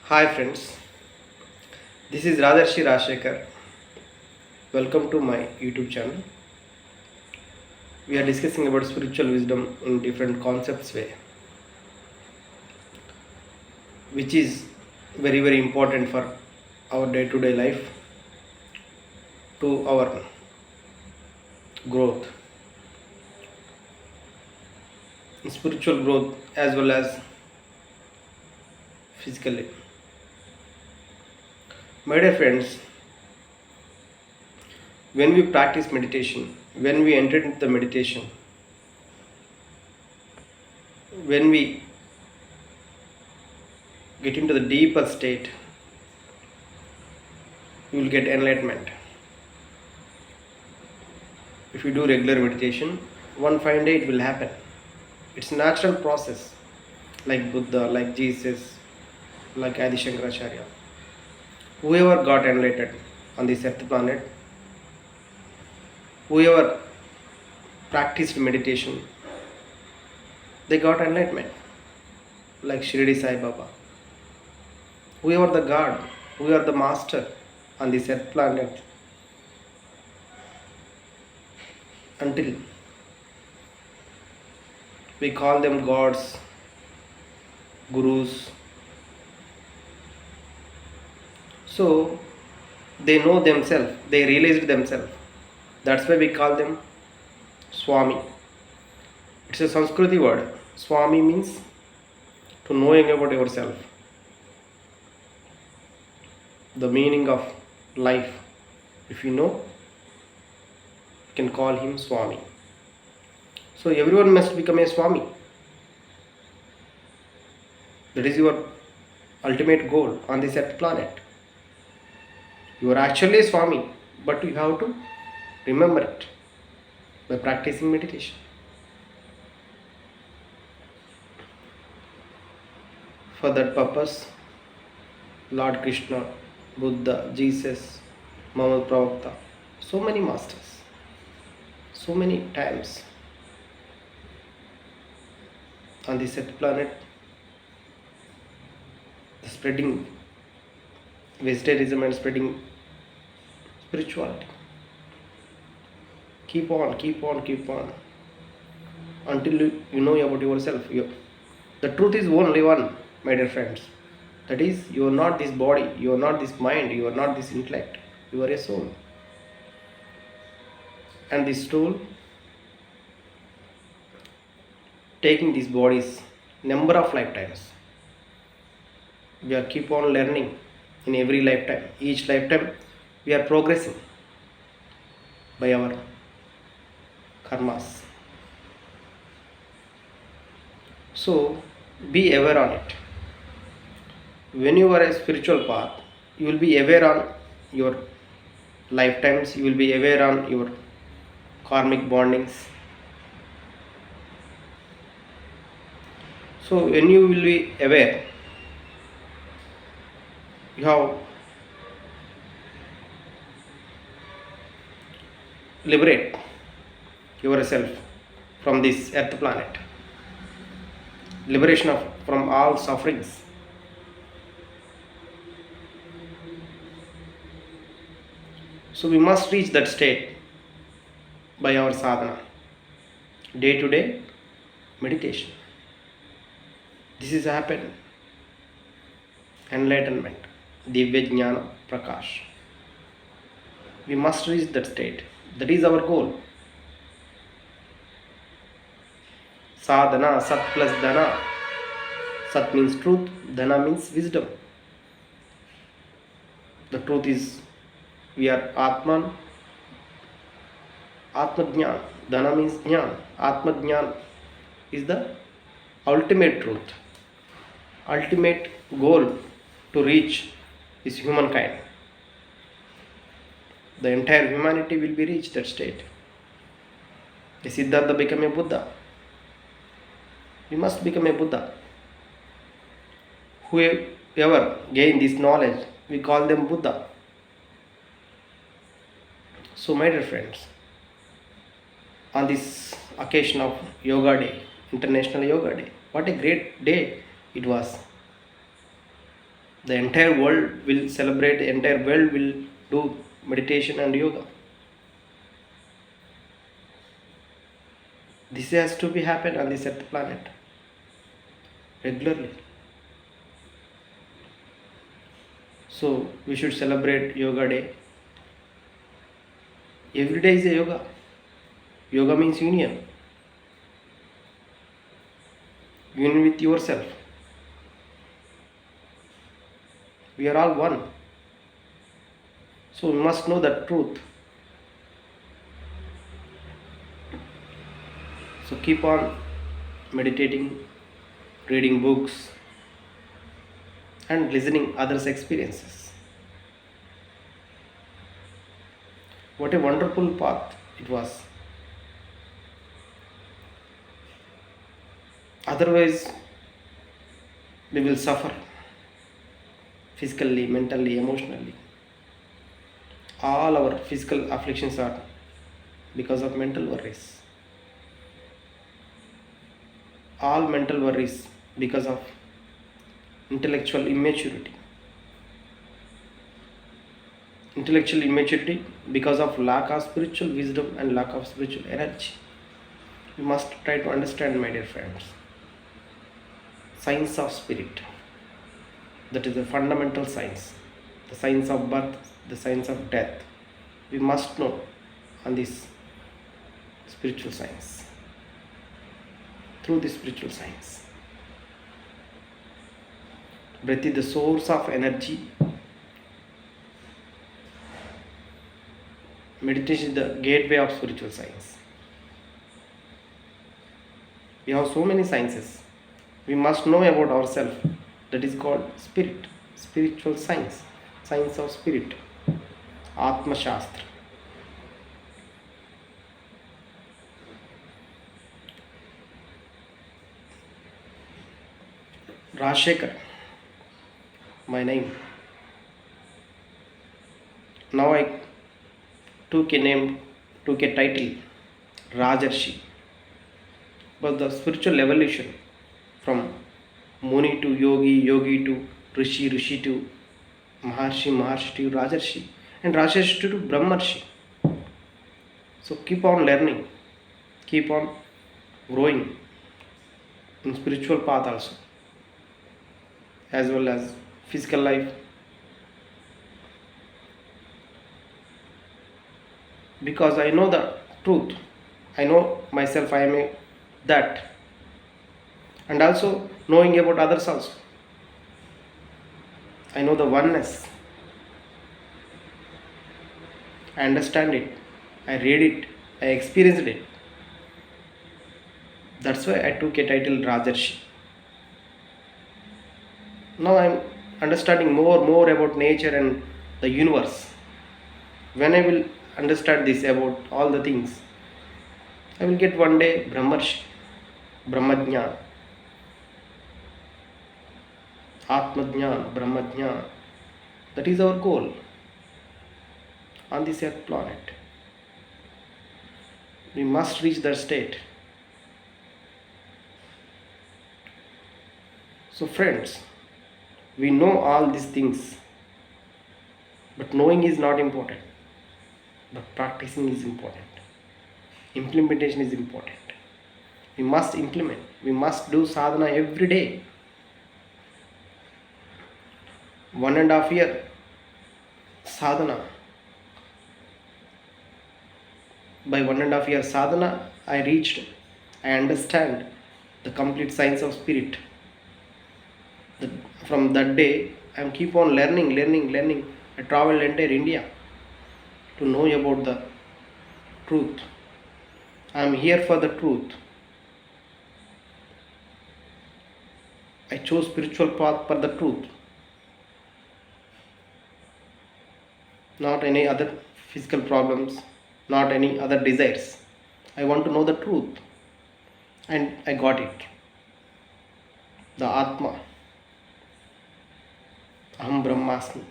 Hi friends, this is Radarshi Rashekar. Welcome to my YouTube channel. We are discussing about spiritual wisdom in different concepts way, which is very important for our day-to-day life to our growth, spiritual growth as well as physically. My dear friends, when we practice meditation, when we enter into the meditation, when we get into the deeper state, you will get enlightenment. If you do regular meditation, one fine day it will happen. It's a natural process, like Buddha, like Jesus, like Adi Shankaracharya. Whoever got enlightened on this earth planet, whoever practiced meditation, they got enlightenment, like Shirdi Sai Baba. Whoever the God, whoever the master on this earth planet, until we call them gods, gurus. So they know themselves, they realized themselves. That's why we call them Swami. It's a Sanskriti word. Swami means to knowing about yourself, the meaning of life. If you know, you can call him Swami. So everyone must become a Swami. That is your ultimate goal on this earth planet. You are actually a Swami, but you have to remember it by practicing meditation. For that purpose, Lord Krishna, Buddha, Jesus, Muhammad Pravakta, so many masters, so many times on this earth planet, spreading vegetarianism and spreading spirituality. Keep on until you know about yourself. The truth is only one, my dear friends. That is, you are not this body, you are not this mind, you are not this intellect, you are a soul. And this soul, taking these bodies, number of lifetimes. We are keep on learning in every lifetime. Each lifetime, we are progressing by our karmas. So, be aware on it. When you are a spiritual path, you will be aware on your lifetimes, you will be aware on your karmic bondings. So when you will be aware, you have liberate yourself from this earth planet, liberation of from all sufferings. So we must reach that state by our sadhana, day to day meditation. This is happen, enlightenment, Divya Jnana Prakash. We must reach that state. That is our goal. Sadhana, Sat plus Dana. Sat means truth, Dana means wisdom. The truth is we are Atman, Atmajnana. Dana means Jnana. Atmajnana is the ultimate truth. Ultimate goal to reach is humankind. The entire humanity will be reached that state. The Siddhartha became a Buddha. We must become a Buddha. Whoever gain this knowledge, we call them Buddha. So, my dear friends, on this occasion of Yoga Day, International Yoga Day, what a great day it was. The entire world will celebrate, the entire world will do meditation and yoga. This has to be happen on this earth planet regularly. So we should celebrate Yoga Day. Every day is a yoga. Yoga means union. Union with yourself. We are all one. So we must know the truth. So keep on meditating, reading books, and listening others' experiences. What a wonderful path it was. Otherwise, we will suffer physically, mentally, emotionally. All our physical afflictions are because of mental worries. All mental worries because of intellectual immaturity. Intellectual immaturity because of lack of spiritual wisdom and lack of spiritual energy. We must try to understand, my dear friends. Science of spirit. That is a fundamental science. The science of birth, the science of death. We must know on this spiritual science. Through this spiritual science. Breath is the source of energy. Meditation is the gateway of spiritual science. We have so many sciences. We must know about ourselves. That is called spirit, spiritual science, science of spirit, Atma Shastra. Rajshekhar, my name. Now I took a title, Rajarshi. But the spiritual evolution from Muni to Yogi, Yogi to Rishi, Rishi to Maharshi, Maharshi to Rajarshi, and Rajarshi to Brahmarshi. So keep on learning, keep on growing in spiritual path also, as well as physical life. Because I know the truth, I know myself, I am that, and also knowing about others also. I know the oneness. I understand it. I read it. I experienced it. That's why I took a title Rajarshi. Now I am understanding more about nature and the universe. When I will understand this about all the things, I will get one day Brahmarshi, Brahmajnana, Atmajnana, Brahmajnana. That is our goal on this earth planet. We must reach that state. So friends, we know all these things, but knowing is not important, but practicing is important. Implementation is important. We must implement. We must do sadhana every day. 1.5 year sadhana. By 1.5 year sadhana, I understand the complete science of spirit. From that day, I am keep on learning. I traveled entire India to know about the truth. I am here for the truth. I chose spiritual path for the truth, not any other physical problems, not any other desires. I want to know the truth, and I got it. The Atma, Aham Brahmasmi,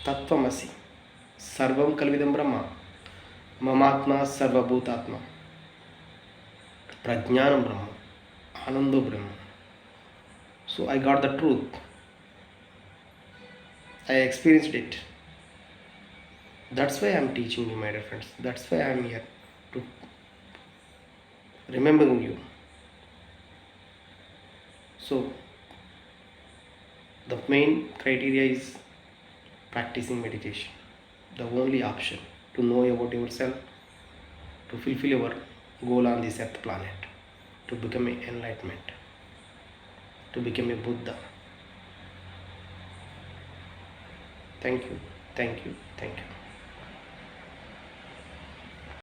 Tattvamasi, Sarvam Kalvidam Brahma, Mamatma Sarvabhutatma, Prajnanam Brahma, Anando Brahma. So I got the truth. I experienced it. That's why I'm teaching you, my dear friends. That's why I'm here to remember you. So, the main criteria is practicing meditation. The only option to know about yourself, to fulfill your goal on this earth planet, to become an enlightenment, to become a Buddha. Thank you, thank you, thank you.